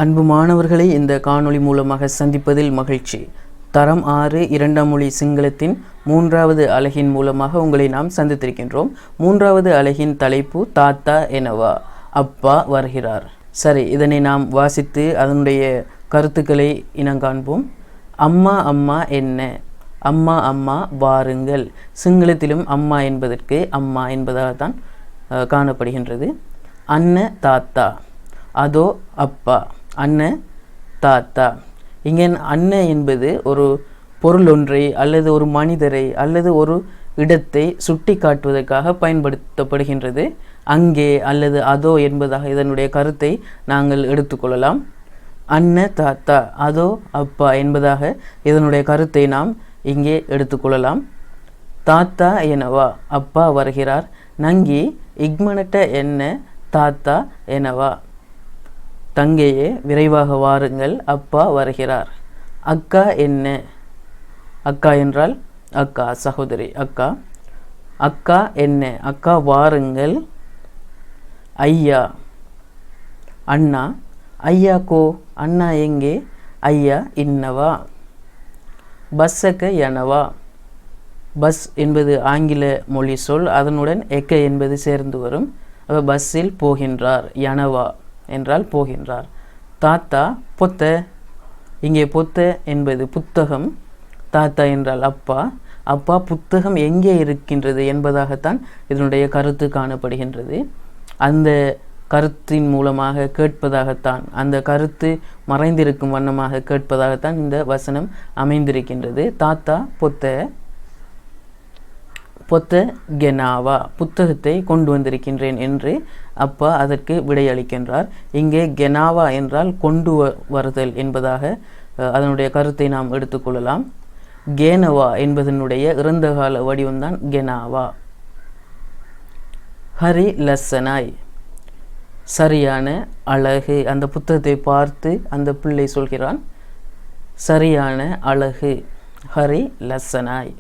அன்பு மாணவர்களை இந்த காணொளி மூலமாக சந்திப்பதில் மகிழ்ச்சி. தரம் 6 இரண்டாம் மொழி சிங்களத்தின் 3வது அலகின் மூலமாக உங்களை நாம் சந்தித்திருக்கின்றோம். 3வது அலகின் தலைப்பு தாத்தா எனவா, அப்பா வருகிறார். சரி, இதனை நாம் வாசித்து அதனுடைய கருத்துக்களை இனங்காண்போம். அம்மா அம்மா என்ன, அம்மா அம்மா வாருங்கள். சிங்களத்திலும் அம்மா என்பதற்கு அம்மா என்பதாகத்தான் காணப்படுகின்றது. அண்ண தாத்தா, அதோ அப்பா, அண்ண தாத்தா. இங்கே அண்ண என்பது ஒரு பொருள் ஒன்றை அல்லது ஒரு மனிதரை அல்லது ஒரு இடத்தை சுட்டி காட்டுவதற்காக பயன்படுத்தப்படுகின்றது. அங்கே அல்லது அதோ என்பதாக இதனுடைய கருத்தை நாங்கள் எடுத்துக்கொள்ளலாம். அண்ண தாத்தா, அதோ அப்பா என்பதாக இதனுடைய கருத்தை நாம் இங்கே எடுத்துக்கொள்ளலாம். தாத்தா எனவா, அப்பா வருகிறார். நங்கி இக்மனட்ட என்ன, தாத்தா எனவா, தங்கையே விரைவாக வாருங்கள், அப்பா வருகிறார். அக்கா என்ன, அக்கா என்றால் அக்கா சகோதரி, அக்கா. அக்கா என்ன, அக்கா வாருங்கள். ஐயா அண்ணா, ஐயா கோ, அண்ணா எங்கே, ஐயா இன்னவா. பஸ்ஸக்க எனவா, பஸ் என்பது ஆங்கில மொழி சொல், அதனுடன் எக்க என்பது சேர்ந்து வரும். பஸ்ஸில் போகின்றார், எனவா என்றால் போகின்றார். தாத்தா பொத்த, இங்கே பொத்த என்பது புத்தகம், தாத்தா என்றால் அப்பா. அப்பா புத்தகம் எங்கே இருக்கின்றது என்பதாகத்தான் இதனுடைய கருத்து காணப்படுகின்றது. அந்த கருத்தின் மூலமாக கேட்பதாகத்தான், அந்த கருத்து மறைந்திருக்கும் வண்ணமாக கேட்பதாகத்தான் இந்த வசனம் அமைந்திருக்கின்றது. தாத்தா பொத்த, பொத்த கெனாவா, புத்தகத்தை கொண்டு வந்திருக்கின்றேன் என்று அப்பா அதற்கு விடையளிக்கின்றார். இங்கே கெனாவா என்றால் கொண்டு வருதல் என்பதாக அதனுடைய கருத்தை நாம் எடுத்துக்கொள்ளலாம். கேனவா என்பதனுடைய இறந்த கால வடிவம்தான் கெனாவா. ஹரி லசனாய், சரியான அழகு. அந்த புத்தகத்தை பார்த்து அந்த பிள்ளை சொல்கிறான், சரியான அழகு, ஹரி லசனாய்.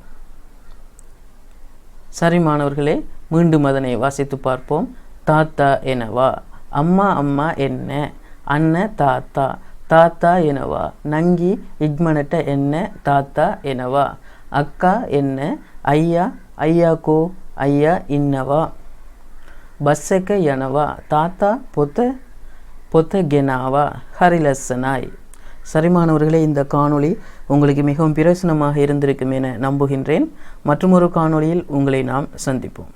சரி மாணவர்களே, மீண்டும் அதனை வாசித்து பார்ப்போம். தாத்தா எனவா, அம்மா அம்மா என்ன, அண்ண தாத்தா, தாத்தா எனவா. நங்கி இக்மனட்ட என்ன, தாத்தா எனவா. அக்கா என்ன, ஐயா, ஐயா கோ, ஐயா இன்னவா. பஸ்ஸக்க எனவா, தாத்தா பொத்த, பொத்த கெனாவா, ஹரிலசனாய். சரி மாணவர்களே, இந்த காணொளி உங்களுக்கு மிகவும் பிரயோசனமாக இருந்திருக்கும் என நம்புகின்றேன். மற்றொரு காணொளியில் உங்களை நாம் சந்திப்போம்.